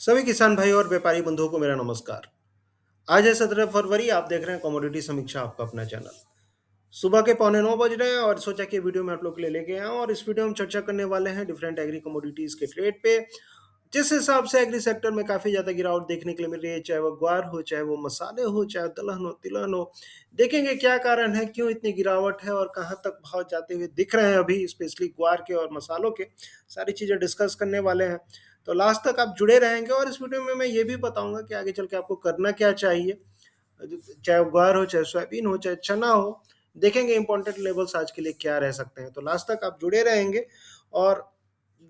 सभी किसान भाई और व्यापारी बंधुओं को मेरा नमस्कार। आज है 17 फरवरी। आप देख रहे हैं कमोडिटी समीक्षा, आपका अपना चैनल। सुबह के 8:45 बज रहे हैं और सोचा कि वीडियो में आप लोग के लिए लेके आऊं। और इस वीडियो में चर्चा करने वाले हैं डिफरेंट एग्री कमोडिटीज के ट्रेड पे। जिस हिसाब से एग्री सेक्टर में काफी ज्यादा गिरावट देखने के लिए मिल रही है, चाहे वो ग्वार हो, चाहे वो मसाले हो, चाहे दलहन हो, तिलहन हो। देखेंगे क्या कारण है, क्यों इतनी गिरावट है और कहाँ तक भाव जाते हुए दिख रहे हैं अभी, स्पेशली ग्वार के और मसालों के। सारी चीजें डिस्कस करने वाले हैं। तो लास्ट तक आप जुड़े रहेंगे और इस वीडियो में मैं ये भी बताऊंगा कि आगे चल के आपको करना क्या चाहिए। चाहे ग्वार हो, चाहे सोयाबीन हो, चाहे चना हो। देखेंगे इंपॉर्टेंट लेवल्स आज के लिए क्या रह सकते हैं। तो लास्ट तक आप जुड़े रहेंगे। और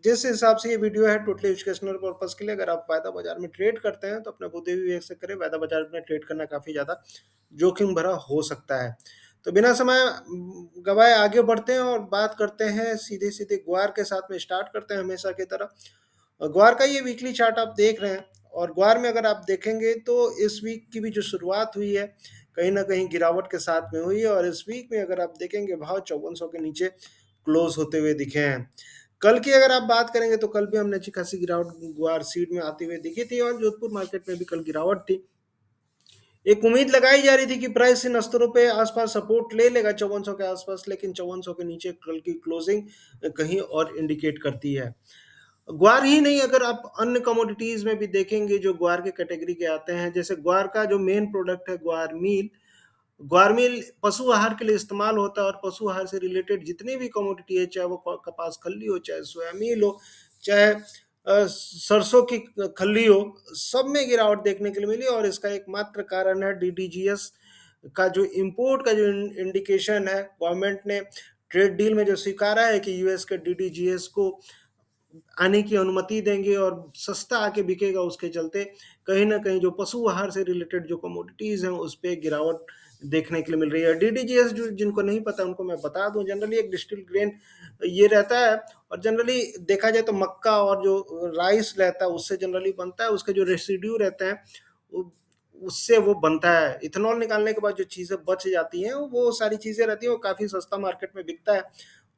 जिस हिसाब से ये वीडियो है टोटली एजुकेशनल पर्पस के लिए, अगर आप वायदा बाजार में ट्रेड करते हैं तो अपने बुद्धि विवेक से करें। वायदा बाजार में ट्रेड करना काफी ज्यादा जोखिम भरा हो सकता है। तो बिना समय गवाए आगे बढ़ते हैं और बात करते हैं सीधे सीधे ग्वार के साथ में। स्टार्ट करते हैं हमेशा की तरह। ग्वार का ये वीकली चार्ट आप देख रहे हैं और ग्वार में अगर आप देखेंगे तो इस वीक की भी जो शुरुआत हुई है कहीं ना कहीं गिरावट के साथ में हुई है। और इस वीक में अगर आप देखेंगे भाव 5400 के नीचे क्लोज होते हुए दिखे हैं। कल की अगर आप बात करेंगे तो कल भी हमने अच्छी खासी गिरावट ग्वार सीड में आती हुई दिखी थी और जोधपुर मार्केट में भी कल गिरावट थी। एक उम्मीद लगाई जा रही थी कि प्राइस इन स्तरों पे आसपास सपोर्ट ले लेगा 5400 के आसपास, लेकिन 5400 के नीचे कल की क्लोजिंग कहीं और इंडिकेट करती है। ग्वार ही नहीं, अगर आप अन्य कमोडिटीज में भी देखेंगे जो ग्वार के कैटेगरी के आते हैं, जैसे ग्वार का जो मेन प्रोडक्ट है ग्वार मील। ग्वार मील पशु आहार के लिए इस्तेमाल होता है और पशु आहार से रिलेटेड जितनी भी कमोडिटी है, चाहे वो कपास खल्ली हो, चाहे सोया मील हो, चाहे सरसों की खल्ली हो, सब में गिरावट देखने के लिए मिली। और इसका एकमात्र कारण है डीडीजीएस का जो इंपोर्ट का जो इंडिकेशन है। गवर्नमेंट ने ट्रेड डील में जो स्वीकारा है कि यूएस के डीडीजीएस को आने की अनुमति देंगे और सस्ता आके बिकेगा, उसके चलते कहीं ना कहीं जो पशु आहार से रिलेटेड जो कमोडिटीज हैं उस पर गिरावट देखने के लिए मिल रही है। डीडीजीएस जो जिनको नहीं पता उनको मैं बता दूं, जनरली एक डिस्टिल ग्रेन ये रहता है। और जनरली देखा जाए तो मक्का और जो राइस रहता है उससे जनरली बनता है। उसके जो रेसिड्यू रहते हैं उससे वो बनता है। इथेनॉल निकालने के बाद जो चीज़ें बच जाती हैं वो सारी चीज़ें रहती हैं, वो काफ़ी सस्ता मार्केट में बिकता है।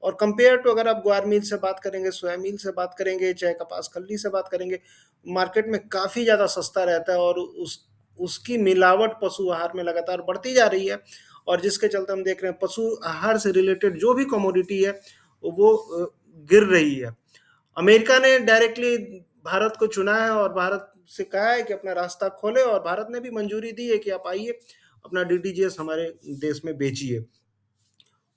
और कंपेयर टू अगर आप ग्वार मील से बात करेंगे, सोया मील से बात करेंगे, चाहे कपास खल्ली से बात करेंगे, मार्केट में काफ़ी ज़्यादा सस्ता रहता है। और उसकी मिलावट पशु आहार में लगातार बढ़ती जा रही है। और जिसके चलते हम देख रहे हैं पशु आहार से रिलेटेड जो भी कमोडिटी है वो गिर रही है। अमेरिका ने डायरेक्टली भारत को चुना है और भारत से कहा है कि अपना रास्ता खोले, और भारत ने भी मंजूरी दी है कि आप आइए अपना डीडीजीएस हमारे देश में बेचिए।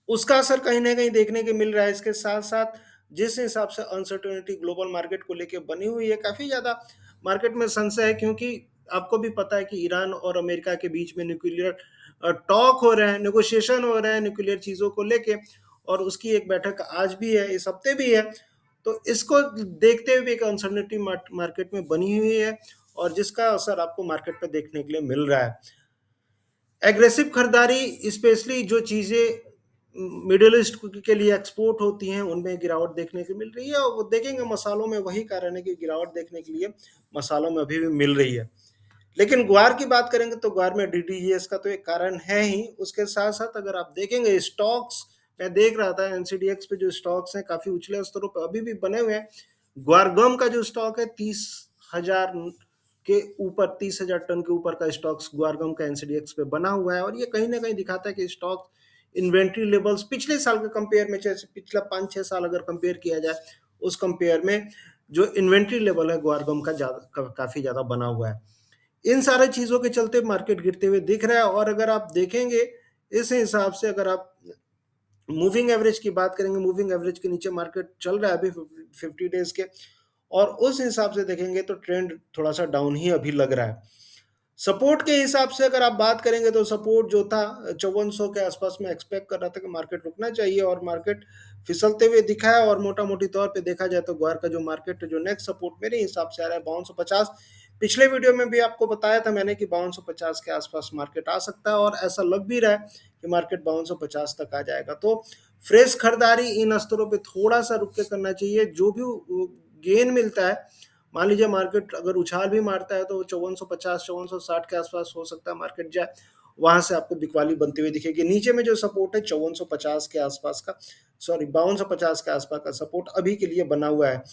उसका असर कहीं ना कहीं देखने के मिल रहा है। इसके साथ साथ जिस हिसाब से अनसर्टेनिटी ग्लोबल मार्केट को लेकर बनी हुई है, काफी ज्यादा मार्केट में संशय है, क्योंकि आपको भी पता है कि ईरान और अमेरिका के बीच में न्यूक्लियर टॉक हो रहे हैं, नेगोशिएशन हो रहे हैं न्यूक्लियर चीजों को लेके। और उसकी एक बैठक आज भी है, इस हफ्ते भी है। तो इसको देखते हुए एक अनसर्टेनिटी मार्केट में बनी हुई है और जिसका असर आपको मार्केट पे देखने के लिए मिल रहा है। एग्रेसिव खरीदारी, स्पेशली जो चीज़ें मिडिल ईस्ट के लिए एक्सपोर्ट होती हैं उनमें गिरावट देखने को मिल रही है। और वो देखेंगे मसालों में वही कारण है कि गिरावट देखने के लिए मसालों में अभी भी मिल रही है। लेकिन ग्वार की बात करेंगे तो ग्वार में डीडीजीएस का तो एक कारण है ही। उसके साथ साथ अगर आप देखेंगे स्टॉक्स, मैं देख रहा था एनसीडीएक्स पे जो स्टॉक्स हैं काफी उछले स्तरों पर अभी भी बने हुए हैं। ग्वार गम का जो स्टॉक है 30,000 के ऊपर, 30,000 टन के ऊपर का स्टॉक्स ग्वारगम का एनसीडीएक्स पे बना हुआ है। और ये कहीं ना कहीं दिखाता है कि स्टॉक इन्वेंट्री लेवल्स पिछले साल के कंपेयर में, जैसे पिछला 5-6 साल अगर कंपेयर किया जाए, उस कंपेयर में जो इन्वेंट्री लेवल है ग्वारगम का काफी ज्यादा बना हुआ है। इन सारे चीजों के चलते मार्केट गिरते हुए दिख रहा है। और अगर आप देखेंगे इस हिसाब से, अगर आप मूविंग एवरेज की बात करेंगे, मूविंग एवरेज के नीचे मार्केट चल रहा है अभी 50 डेज के। और उस हिसाब से देखेंगे तो ट्रेंड थोड़ा सा डाउन ही अभी लग रहा है। सपोर्ट के हिसाब से अगर आप बात करेंगे तो सपोर्ट जो था 5400 के आसपास में एक्सपेक्ट कर रहा था कि मार्केट रुकना चाहिए, और मार्केट फिसलते हुए दिखा है। और मोटा मोटी तौर पे देखा जाए तो ग्वार का जो मार्केट जो नेक्स्ट सपोर्ट मेरे हिसाब से आ रहा है 5250। पिछले वीडियो में भी आपको बताया था मैंने कि 5250 के आसपास मार्केट आ सकता है, और ऐसा लग भी रहा है कि मार्केट 5250 तक आ जाएगा। तो फ्रेश खरीदारी इन स्तरों पे थोड़ा सा रुक के करना चाहिए। जो भी गेन मिलता है, मान लीजिए मार्केट अगर उछाल भी मारता है तो 5450 5460 के आसपास हो सकता है मार्केट जाए, वहां से आपको बिकवाली बनती हुई दिखेगी। नीचे में जो सपोर्ट है 5450 के आसपास का, सॉरी 5250 के आसपास का सपोर्ट अभी के लिए बना हुआ है।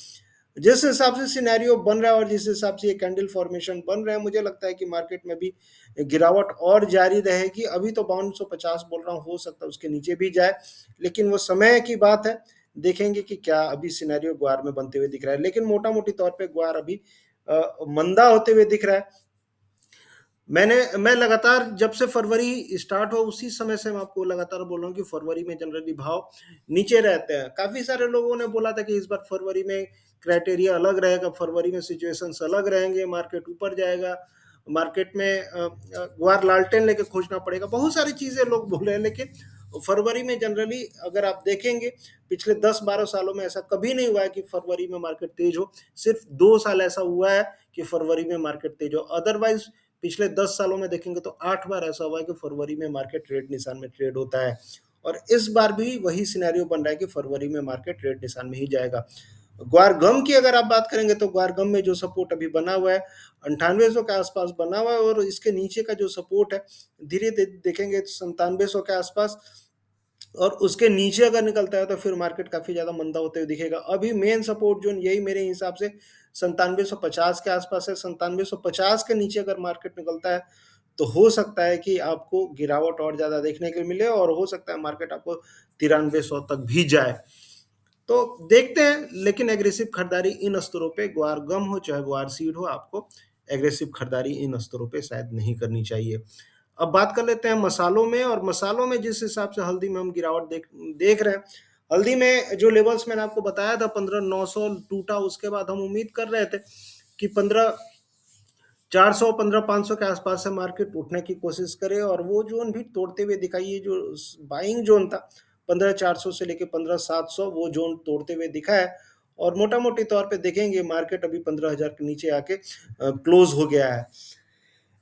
जिस हिसाब से सिनेरियो बन रहा है और जिस हिसाब से ये कैंडल फॉर्मेशन बन रहा है, मुझे लगता है कि मार्केट में भी गिरावट और जारी रहेगी। अभी तो 5250 बोल रहा हूँ, हो सकता है उसके नीचे भी जाए, लेकिन वो समय की बात है। देखेंगे कि क्या अभी सिनेरियो ग्वार में बनते हुए दिख रहा है, लेकिन मोटा मोटी तौर पे ग्वार अभी मंदा होते हुए दिख रहा है। मैं लगातार जब से फरवरी स्टार्ट हुआ उसी समय से मैं आपको लगातार बोल रहा हूँ कि फरवरी में जनरली भाव नीचे रहते हैं। काफी सारे लोगों ने बोला था कि इस बार फरवरी में क्राइटेरिया अलग रहेगा, फरवरी में सिचुएशंस अलग रहेंगे, मार्केट ऊपर जाएगा, मार्केट में गुआर लालटेन लेके खोजना पड़ेगा, बहुत सारी चीजें लोग बोले हैं। लेकिन फरवरी में जनरली अगर आप देखेंगे पिछले 10-12 सालों में ऐसा कभी नहीं हुआ है कि फरवरी में मार्केट तेज हो। सिर्फ 2 साल ऐसा हुआ है कि फरवरी में मार्केट तेज हो, अदरवाइज पिछले 10 सालों में देखेंगे तो 8 बार ऐसा हुआ है कि फरवरी में मार्केट रेड निशान में ट्रेड होता है। और इस बार भी वही सिनेरियो बन रहा है कि फरवरी में मार्केट रेड निशान में ही जाएगा। ग्वारगम की अगर आप बात करेंगे तो ग्वारगम में जो सपोर्ट अभी बना हुआ है 9800 के आसपास बना हुआ है, और इसके नीचे का जो सपोर्ट है धीरे देखेंगे 9700 के आसपास, और उसके नीचे अगर निकलता है तो फिर मार्केट काफी ज्यादा मंदा होते हुए दिखेगा। अभी मेन सपोर्ट जोन यही मेरे हिसाब से 9750 के आसपास है। 9750 के नीचे अगर मार्केट निकलता है तो हो सकता है कि आपको गिरावट और ज्यादा देखने को मिले, और हो सकता है मार्केट आपको 9300 तक भी जाए। तो देखते हैं, लेकिन एग्रेसिव खरीदारी इन स्तरों पे, ग्वार गम हो चाहे ग्वार सीड हो, आपको एग्रेसिव खरीदारी इन स्तरों पे शायद नहीं करनी चाहिए। अब बात कर लेते हैं मसालों में, और मसालों में जिस हिसाब से हल्दी में हम गिरावट देख रहे हैं, हल्दी में जो लेवल्स मैंने आपको बताया था 15,900 टूटा, उसके बाद हम उम्मीद कर रहे थे कि 15,400 15,500 के आसपास से मार्केट उठने की कोशिश करे, और वो जोन भी तोड़ते हुए दिखाई। ये जो बाइंग जोन था 15,400 से लेके 15,700, वो जोन तोड़ते हुए दिखा है। और मोटा मोटी तौर पे देखेंगे मार्केट अभी 15,000 के नीचे आके क्लोज हो गया है।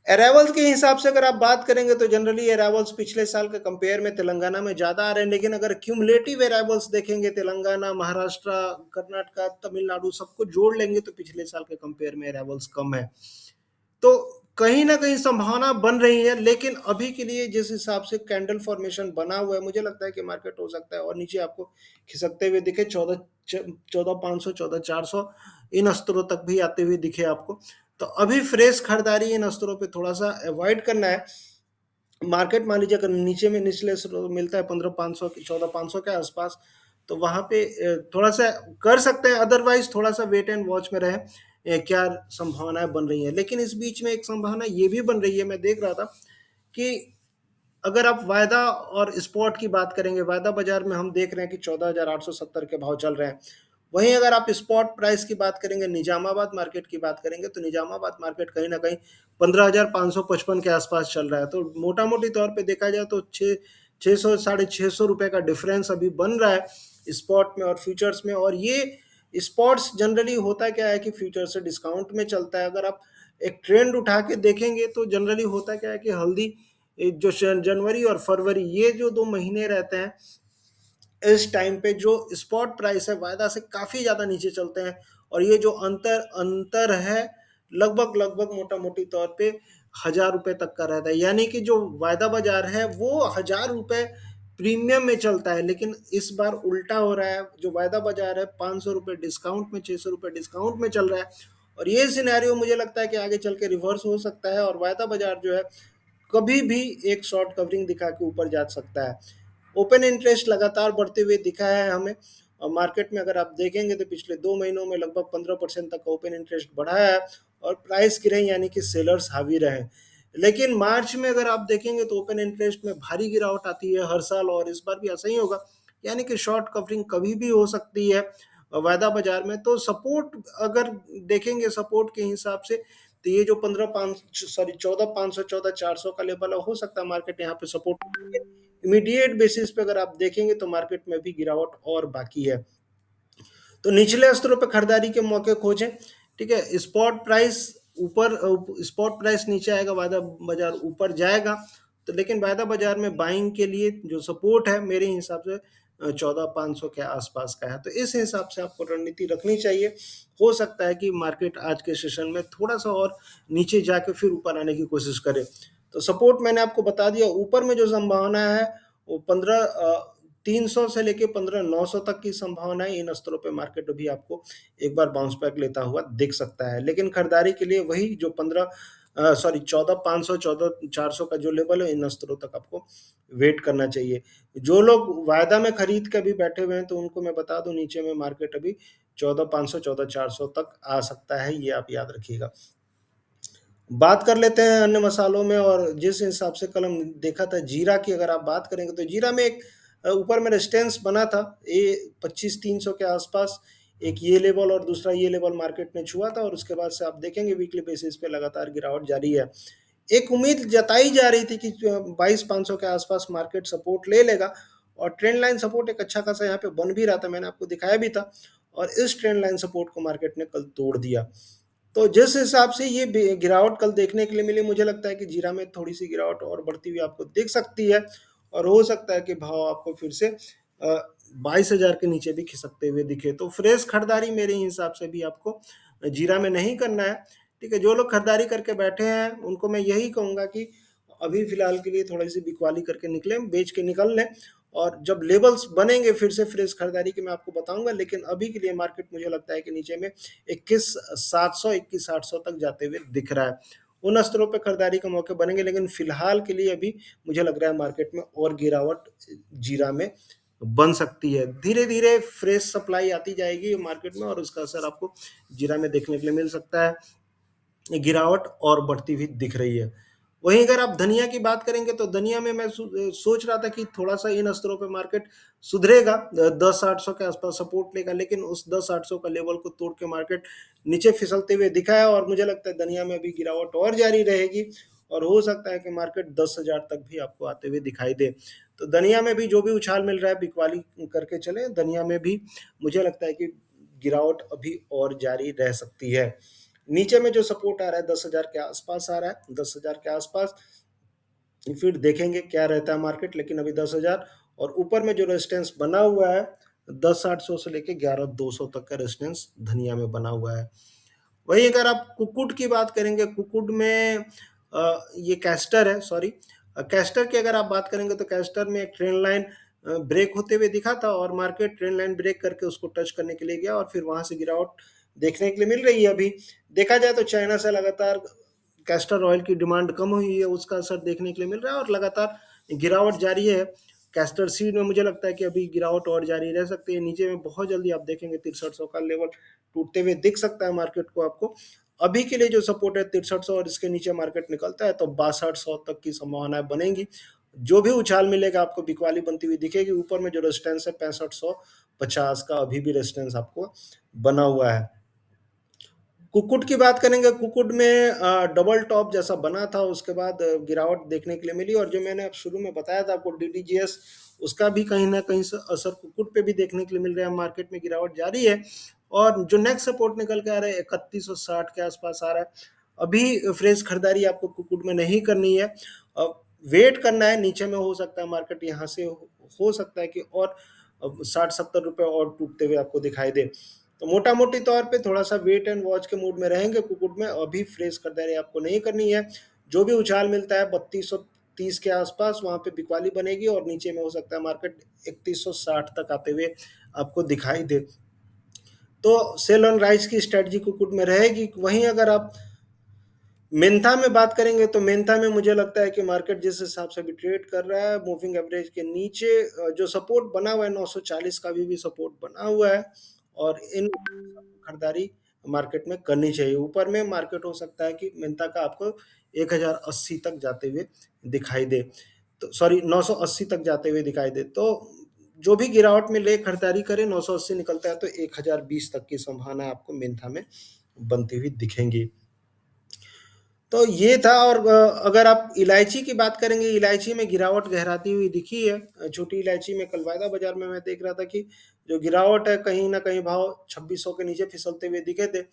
अराइवल्स के हिसाब से अगर आप बात करेंगे तो जनरली अराइवल्स पिछले साल के कंपेयर में तेलंगाना में ज़्यादा आ रहे हैं, लेकिन अगर क्यूमुलेटिव अराइवल्स देखेंगे तेलंगाना, महाराष्ट्र, कर्नाटका, तमिलनाडु सबको जोड़ लेंगे तो पिछले साल के कंपेयर में अराइवल्स कम है। तो कहीं ना कहीं संभावना बन रही है, लेकिन अभी के लिए जिस हिसाब से कैंडल फॉर्मेशन बना हुआ है, मुझे लगता है कि मार्केट हो सकता है और नीचे आपको खिसकते हुए दिखे 14,500 14,400 इन स्तरों तक भी आते हुए दिखे आपको। तो अभी फ्रेश खरीदारी इन स्तरों पे थोड़ा सा अवॉइड करना है। मार्केट मान लीजिए अगर नीचे में निचले स्तर मिलता है 15,500 14,500 के आसपास, तो वहां पे थोड़ा सा कर सकते हैं, अदरवाइज थोड़ा सा वेट एंड वॉच में रहे क्या संभावनाएं बन रही है। लेकिन इस बीच में एक संभावना ये भी बन रही है, मैं देख रहा था कि अगर आप वायदा और स्पॉट की बात करेंगे, वायदा बाजार में हम देख रहे हैं कि 14,870 के भाव चल रहे हैं। वहीं अगर आप स्पॉट प्राइस की बात करेंगे, निजामाबाद मार्केट की बात करेंगे, तो निजामाबाद मार्केट कहीं ना कहीं 15,555 के आसपास चल रहा है। तो मोटा मोटी तौर पे देखा जाए तो 600 650 रुपए का डिफरेंस अभी बन रहा है स्पॉट में और फ्यूचर्स में। और ये स्पॉट्स जनरली होता क्या है कि फ्यूचर से डिस्काउंट में चलता है। अगर आप एक ट्रेंड उठा के देखेंगे तो जनरली होता क्या है कि हल्दी जो जनवरी और फरवरी, ये जो 2 महीने रहते हैं, इस टाइम पे जो स्पॉट प्राइस है वायदा से काफी ज्यादा नीचे चलते हैं। और ये जो अंतर अंतर है लगभग लगभग मोटा मोटी तौर पे 1,000 रुपए तक का रहता है। यानी कि जो वायदा बाजार है वो 1,000 रुपए प्रीमियम में चलता है, लेकिन इस बार उल्टा हो रहा है। जो वायदा बाजार है 500 रुपए डिस्काउंट में, 600 रुपए डिस्काउंट में चल रहा है। और ये सिनेरियो मुझे लगता है कि आगे चल के रिवर्स हो सकता है, और वायदा बाजार जो है कभी भी एक शॉर्ट कवरिंग दिखा के ऊपर जा सकता है। ओपन इंटरेस्ट लगातार बढ़ते हुए दिखा है हमें, और मार्केट में अगर आप देखेंगे तो पिछले 2 महीनों में लगभग 15% तक ओपन इंटरेस्ट बढ़ा है, और प्राइस गिरे यानी कि सेलर्स हावी रहे। लेकिन मार्च में अगर आप देखेंगे तो ओपन इंटरेस्ट में भारी गिरावट आती है हर साल, और इस बार भी ऐसा ही होगा। यानी कि शॉर्ट कवरिंग कभी भी हो सकती है वायदा बाजार में। तो सपोर्ट अगर देखेंगे सपोर्ट के हिसाब से, तो ये जो 14,500 14,400 का लेवल है, हो सकता है मार्केट यहाँ पे सपोर्ट। इमीडिएट बेसिस पे अगर आप देखेंगे तो मार्केट में भी गिरावट और बाकी है। तो निचले स्तरों पर खरीदारी के मौके खोजें। ठीक है, स्पॉट प्राइस ऊपर, स्पॉट प्राइस नीचे आएगा, वायदा बाजार ऊपर जाएगा। तो लेकिन वायदा बाजार में बाइंग के लिए जो सपोर्ट है मेरे हिसाब से 14,500 के आसपास का है। तो इस हिसाब से आपको रणनीति रखनी चाहिए। हो सकता है कि मार्केट आज के सेशन में थोड़ा सा और नीचे जाके फिर ऊपर आने की कोशिश करे। तो सपोर्ट मैंने आपको बता दिया। ऊपर में जो संभावना है वो 15 1300 से लेके 15,900 तक की संभावना है। इन स्तरों पे मार्केट अभी आपको एक बार बाउंस बैक लेता हुआ दिख सकता है, लेकिन खरीदारी के लिए वही जो 14,500 14,400 का जो लेवल है, इन स्तरों तक आपको वेट करना चाहिए। जो लोग वायदा में खरीद के अभी बैठे हुए हैं, तो उनको मैं बता दूं, नीचे में मार्केट अभी 14,500 14,400 तक आ सकता है, ये आप याद रखिएगा। बात कर लेते हैं अन्य मसालों में, और जिस हिसाब से कल हम देखा था जीरा की अगर आप बात करेंगे, तो जीरा में एक ऊपर में रेजिस्टेंस बना था, ये 25,300 के आसपास। एक ये लेवल और दूसरा ये लेवल मार्केट ने छुआ था, और उसके बाद से आप देखेंगे वीकली बेसिस पे लगातार गिरावट जारी है। एक उम्मीद जताई जा रही थी कि 22,500 के आसपास मार्केट सपोर्ट ले लेगा, और ट्रेंड लाइन सपोर्ट एक अच्छा खासा यहाँ पे बन भी रहा था, मैंने आपको दिखाया भी था, और इस ट्रेंड लाइन सपोर्ट को मार्केट ने कल तोड़ दिया। तो जिस हिसाब से ये गिरावट कल देखने के लिए मिली, मुझे लगता है कि जीरा में थोड़ी सी गिरावट और बढ़ती हुई आपको दिख सकती है, और हो सकता है कि भाव आपको फिर से 22,000 के नीचे भी खिसकते हुए दिखे। तो फ्रेश खरीदारी मेरे हिसाब से भी आपको जीरा में नहीं करना है। ठीक है, जो लोग खरीदारी करके बैठे हैं उनको मैं यही कहूँगा कि अभी फिलहाल के लिए थोड़ी सी बिकवाली करके निकलें, बेच के निकल लें, और जब लेवल्स बनेंगे फिर से फ्रेश खरीदारी की मैं आपको बताऊंगा। लेकिन अभी के लिए मार्केट मुझे लगता है कि नीचे में 21,700 21,800 तक जाते हुए दिख रहा है। उन स्तरों पे खरीदारी के मौके बनेंगे, लेकिन फिलहाल के लिए अभी मुझे लग रहा है मार्केट में और गिरावट जीरा में बन सकती है। धीरे धीरे फ्रेश सप्लाई आती जाएगी मार्केट में, और उसका असर आपको जीरा में देखने के लिए मिल सकता है। गिरावट और बढ़ती हुई दिख रही है। वहीं अगर आप धनिया की बात करेंगे, तो धनिया में मैं सोच रहा था कि थोड़ा सा इन स्तरों पे मार्केट सुधरेगा, 10,800 के आसपास सपोर्ट लेगा, लेकिन उस 10,800 का लेवल को तोड़ के मार्केट नीचे फिसलते हुए दिखा है, और मुझे लगता है धनिया में भी गिरावट और जारी रहेगी, और हो सकता है कि मार्केट 10,000 तक भी आपको आते हुए दिखाई दे। तो धनिया में भी जो भी उछाल मिल रहा है बिकवाली करके चले, धनिया में भी मुझे लगता है कि गिरावट अभी और जारी रह सकती है। नीचे में जो सपोर्ट आ रहा है 10,000 के आसपास आ रहा है, 10,000 के आसपास फिर देखेंगे क्या रहता है मार्केट, लेकिन अभी 10,000, और ऊपर में जो रेजिस्टेंस बना हुआ है 10,800 से लेके 11,200 तक का रेजिस्टेंस धनिया में बना हुआ है। वही अगर आप कुक्कुट की बात करेंगे, कुक्कुट में ये कैस्टर है, सॉरी, कैस्टर की अगर आप बात करेंगे, तो कैस्टर में एक ट्रेंड लाइन ब्रेक होते हुए दिखा था, और मार्केट ट्रेंड लाइन ब्रेक करके उसको टच करने के लिए गया, और फिर वहां से गिरावट देखने के लिए मिल रही है। अभी देखा जाए तो चाइना से लगातार कैस्टर ऑयल की डिमांड कम हुई है, उसका असर देखने के लिए मिल रहा है, और लगातार गिरावट जारी है। कैस्टर सीड में मुझे लगता है कि अभी गिरावट और जारी रह सकती है। नीचे में बहुत जल्दी आप देखेंगे 6300 का लेवल टूटते हुए दिख सकता है मार्केट को आपको। अभी के लिए जो सपोर्ट है 6300, और इसके नीचे मार्केट निकलता है तो 6200 तक की संभावनाएं बनेंगी। जो भी उछाल मिलेगा आपको बिकवाली बनती हुई दिखेगी। ऊपर में जो रेजिस्टेंस है 6550 का अभी भी रेजिस्टेंस आपको बना हुआ है। कुक्कुट की बात करेंगे, कुक्कुट में डबल टॉप जैसा बना था, उसके बाद गिरावट देखने के लिए मिली, और जो मैंने अब शुरू में बताया था आपको डीडीजीएस, उसका भी कहीं ना कहीं असर कुक्कुट पे भी देखने के लिए मिल रहा है। मार्केट में गिरावट जारी है, और जो नेक्स्ट सपोर्ट निकल के आ रहा है 3160 के आसपास आ रहा है। अभी फ्रेश खरीदारी आपको कुक्कुट में नहीं करनी है, वेट करना है। नीचे में हो सकता है मार्केट यहाँ से हो सकता है कि और 60-70 रुपए और टूटते हुए आपको दिखाई दे। तो मोटा मोटी तौर पे थोड़ा सा वेट एंड वॉच के मूड में रहेंगे कुक्कुट में। अभी फ्रेश खरीदारी आपको नहीं करनी है। जो भी उछाल मिलता है 3230 के आसपास, वहां पे बिकवाली बनेगी, और नीचे में हो सकता है मार्केट 3160 तक आते हुए आपको दिखाई दे। तो सेल ऑन राइज की स्ट्रेटजी कुक्कुट में रहेगी। वहीं अगर आप मेंथा में बात करेंगे, तो मेंथा में मुझे लगता है कि मार्केट जिस हिसाब से भी ट्रेड कर रहा है, मूविंग एवरेज के नीचे जो सपोर्ट बना हुआ है 940 का भी सपोर्ट बना हुआ है, और इन खरीदारी मार्केट में करनी चाहिए। ऊपर में मार्केट हो सकता है कि मेंथा का आपको 1080 तक जाते हुए दिखाई दे, तो सॉरी 980 तक जाते हुए दिखाई दे। तो जो भी गिरावट में ले खरीदारी करे, 980 निकलता है तो 1020 तक की संभावना आपको मेंथा में बनती हुई दिखेंगी। तो ये था। और अगर आप इलायची की बात करेंगे, इलायची में गिरावट गहराती हुई दिखी है। छोटी इलायची में कल वायदा बाजार में मैं देख रहा था कि जो गिरावट है कहीं ना कहीं भाव 2600 के नीचे फिसलते हुए दिखे थे।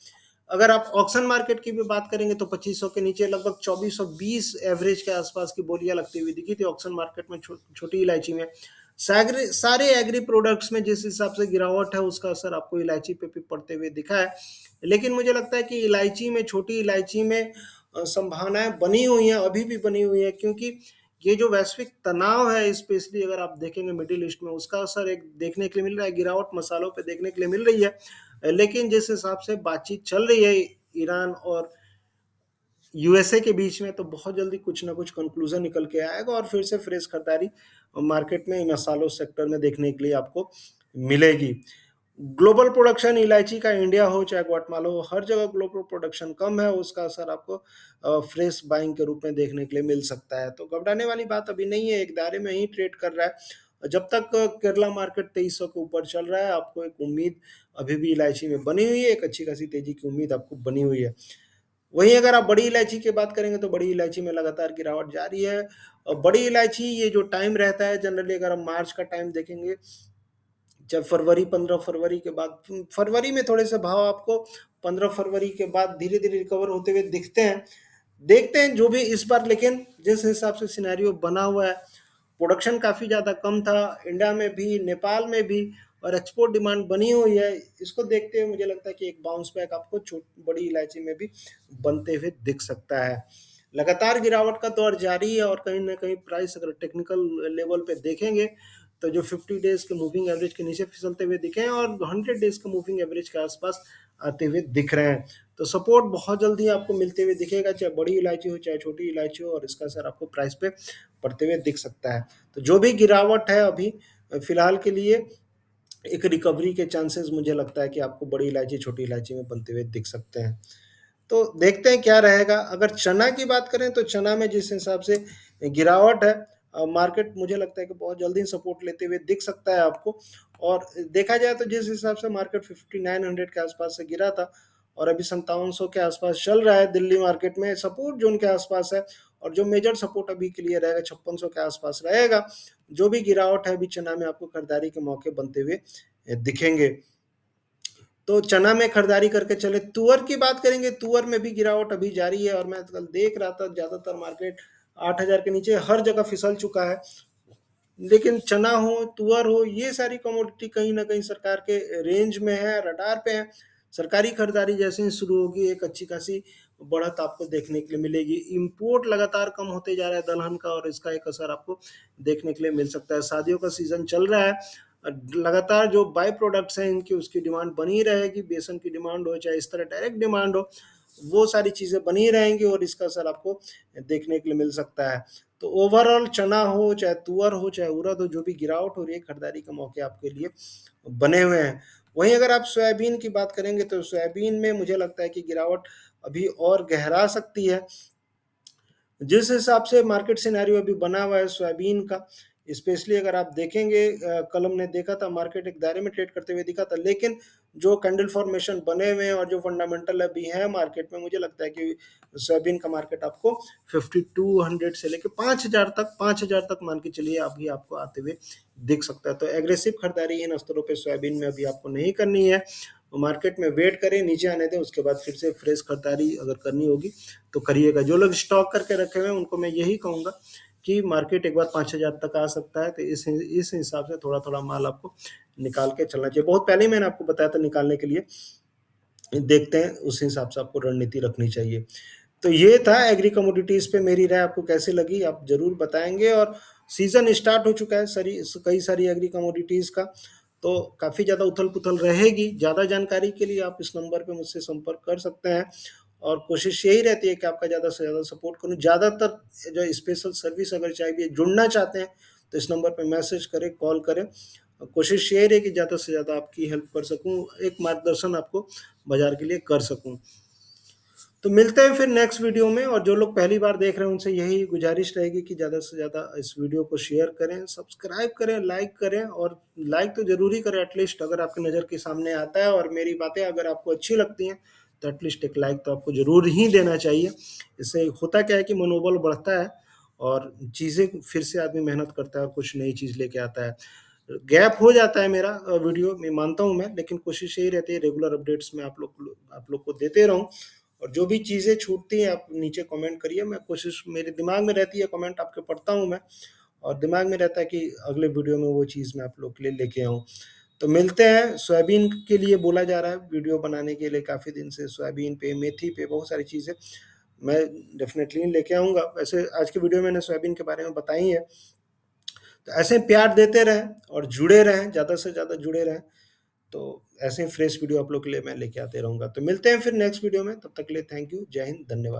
अगर आप ऑक्शन मार्केट की भी बात करेंगे, तो 2500 के नीचे लगभग 2420 एवरेज के आसपास की बोलियां लगती हुई दिखी थी ऑक्शन मार्केट में छोटी इलायची में। सारे एग्री प्रोडक्ट्स में जिस हिसाब से गिरावट है, उसका असर आपको इलायची पे भी पड़ते हुए दिखा है। लेकिन मुझे लगता है कि इलायची में, छोटी इलायची में संभावनाएं बनी हुई हैं, अभी भी बनी हुई हैं, क्योंकि ये जो वैश्विक तनाव है, स्पेशली अगर आप देखेंगे मिडिल ईस्ट में, उसका असर एक देखने के लिए मिल रहा है। गिरावट मसालों पे देखने के लिए मिल रही है, लेकिन जिस हिसाब से बातचीत चल रही है ईरान और यूएसए के बीच में, तो बहुत जल्दी कुछ ना कुछ कंक्लूजन निकल के आएगा और फिर से फ्रेश खरीदारी मार्केट में मसालों सेक्टर में देखने के लिए आपको मिलेगी। ग्लोबल प्रोडक्शन इलायची का, इंडिया हो चाहे ग्वाटेमाला हो, हर जगह ग्लोबल प्रोडक्शन कम है, उसका असर आपको फ्रेश बाइंग के रूप में देखने के लिए मिल सकता है। तो घबराने वाली बात अभी नहीं है, एक दायरे में ही ट्रेड कर रहा है। जब तक केरला मार्केट 2300 के ऊपर चल रहा है, आपको एक उम्मीद अभी भी इलायची में बनी हुई है, एक अच्छी खासी तेजी की उम्मीद आपको बनी हुई है। वहीं अगर आप बड़ी इलायची की बात करेंगे, तो बड़ी इलायची में लगातार गिरावट जारी है। और बड़ी इलायची, ये जो टाइम रहता है जनरली, अगर हम मार्च का टाइम देखेंगे, जब फरवरी, 15 फरवरी के बाद, फरवरी में थोड़े से भाव आपको 15 फरवरी के बाद धीरे धीरे रिकवर होते हुए दिखते हैं। देखते हैं जो भी इस बार, लेकिन जिस हिसाब से सिनेरियो बना हुआ है, प्रोडक्शन काफ़ी ज़्यादा कम था इंडिया में भी, नेपाल में भी, और एक्सपोर्ट डिमांड बनी हुई है। इसको देखते हुए मुझे लगता है कि एक बाउंस बैक आपको बड़ी इलायची में भी बनते हुए दिख सकता है। लगातार गिरावट का दौर जारी है, और कहीं ना कहीं प्राइस अगर टेक्निकल लेवल पे देखेंगे, तो जो 50 डेज के मूविंग एवरेज के नीचे फिसलते हुए दिखे हैं, और 100 डेज के मूविंग एवरेज के आसपास आते हुए दिख रहे हैं। तो सपोर्ट बहुत जल्दी आपको मिलते हुए दिखेगा, चाहे बड़ी इलायची हो चाहे छोटी इलायची हो, और इसका असर आपको प्राइस पे पड़ते हुए दिख सकता है। तो जो भी गिरावट है अभी फिलहाल के लिए, एक रिकवरी के चांसेस मुझे लगता है कि आपको बड़ी इलायची छोटी इलायची में बनते हुए दिख सकते हैं। तो देखते हैं क्या रहेगा। अगर चना की बात करें, तो चना में जिस हिसाब से गिरावट है, मार्केट मुझे लगता है कि बहुत जल्दी सपोर्ट लेते हुए दिख सकता है आपको। और देखा जाए तो जिस हिसाब से मार्केट 5900 के आसपास से गिरा था, और अभी 5700 के आसपास चल रहा है, दिल्ली मार्केट में सपोर्ट जोन के आसपास है। और जो मेजर सपोर्ट अभी के लिए रहेगा 5600 के आसपास रहेगा। जो भी गिरावट है अभी चना में, आपको खरीदारी के मौके बनते हुए दिखेंगे। तो चना में खरीदारी करके चले। तुअर की बात करेंगे, तुअर में भी गिरावट अभी जारी है, और मैं कल देख रहा था ज्यादातर मार्केट 8000 के नीचे हर जगह फिसल चुका है। लेकिन चना हो, तुअर हो, ये सारी कमोडिटी कहीं ना कहीं सरकार के रेंज में है, रडार पे है। सरकारी खरीदारी जैसे ही शुरू होगी, एक अच्छी खासी बढ़त आपको देखने के लिए मिलेगी। इंपोर्ट लगातार कम होते जा रहा है दलहन का, और इसका एक असर आपको देखने के लिए मिल सकता है। शादियों का सीजन चल रहा है, लगातार जो बाई प्रोडक्ट्स हैं इनकी, उसकी डिमांड बनी रहेगी। बेसन की डिमांड हो चाहे इस तरह डायरेक्ट डिमांड हो, वो सारी चीज़ें बनी रहेंगी, और इसका असर आपको देखने के लिए मिल सकता है। तो ओवरऑल चना हो चाहे तुअर हो चाहे उड़द हो, जो भी गिरावट हो रही है, खरीदारी के मौके आपके लिए बने हुए हैं। वहीं अगर आप सोयाबीन की बात करेंगे, तो सोयाबीन में मुझे लगता है कि गिरावट अभी और गहरा सकती है। जिस हिसाब से मार्केट सिनेरियो अभी बना हुआ है सोयाबीन का, स्पेशली अगर आप देखेंगे, कल हमने देखा था मार्केट एक दायरे में ट्रेड करते हुए दिखा था, लेकिन जो कैंडल फॉर्मेशन बने हुए हैं और जो फंडामेंटल अभी है मार्केट में, मुझे लगता है कि सोयाबीन का मार्केट आपको 5200 से लेकर 5000 तक मान के चलिए अभी आपको आते हुए दिख सकता है। तो एग्रेसिव खरीदारी इन स्तरों पर सोयाबीन में अभी आपको नहीं करनी है। मार्केट में वेट करें, नीचे आने दें, उसके बाद फिर से फ्रेश खरीदारी अगर करनी होगी तो करिएगा। जो लोग स्टॉक करके रखे हुए हैं, उनको मैं यही कहूँगा कि मार्केट एक बार 5000 तक आ सकता है, तो इस हिसाब से थोड़ा थोड़ा माल आपको निकाल के चलना चाहिए। बहुत पहले ही मैंने आपको बताया था निकालने के लिए, देखते हैं उस हिसाब से आपको रणनीति रखनी चाहिए। तो ये था एग्री कमोडिटीज पे मेरी राय, आपको कैसी लगी आप जरूर बताएंगे। और सीजन स्टार्ट हो चुका है कई सारी एग्री कमोडिटीज का, तो काफ़ी ज़्यादा उथल पुथल रहेगी। ज़्यादा जानकारी के लिए आप इस नंबर पे मुझसे संपर्क कर सकते हैं, और कोशिश यही रहती है कि आपका ज़्यादा से ज़्यादा सपोर्ट करूँ। ज़्यादातर जो स्पेशल सर्विस अगर चाहिए, जुड़ना चाहते हैं, तो इस नंबर पे मैसेज करें, कॉल करें। कोशिश यही रहे कि ज़्यादा से ज़्यादा आपकी हेल्प कर सकूँ, एक मार्गदर्शन आपको बाजार के लिए कर सकूँ। तो मिलते हैं फिर नेक्स्ट वीडियो में। और जो लोग पहली बार देख रहे हैं, उनसे यही गुजारिश रहेगी कि ज़्यादा से ज़्यादा इस वीडियो को शेयर करें, सब्सक्राइब करें, लाइक करें। और लाइक तो ज़रूरी करें एटलीस्ट, अगर आपकी नज़र के सामने आता है और मेरी बातें अगर आपको अच्छी लगती हैं, तो एटलीस्ट एक लाइक तो आपको ज़रूर ही देना चाहिए। इससे होता क्या है कि मनोबल बढ़ता है, और चीज़ें फिर से आदमी मेहनत करता है और कुछ नई चीज़ लेके आता है। गैप हो जाता है मेरा वीडियो में, मानता हूँ मैं, लेकिन कोशिश यही रहती है रेगुलर अपडेट्स में आप लोग को देते रहूँ। और जो भी चीज़ें छूटती हैं, आप नीचे कमेंट करिए। मैं कोशिश, मेरे दिमाग में रहती है, कमेंट आपके पढ़ता हूँ मैं, और दिमाग में रहता है कि अगले वीडियो में वो चीज़ मैं आप लोग के लिए लेके आऊँ। तो मिलते हैं। सोयाबीन के लिए बोला जा रहा है वीडियो बनाने के लिए काफ़ी दिन से, सोयाबीन पे, मेथी पे, बहुत सारी चीज़ें। मैं डेफ़िनेटली लेके आऊँगा। वैसे आज की वीडियो में मैंने सोयाबीन के बारे में बताई है। तो ऐसे ही प्यार देते रहें और जुड़े रहें, ज़्यादा से ज़्यादा जुड़े रहें। तो ऐसे ही फ्रेश वीडियो आप लोग के लिए मैं लेके आते रहूँगा। तो मिलते हैं फिर नेक्स्ट वीडियो में, तब तक के लिए थैंक यू, जय हिंद, धन्यवाद।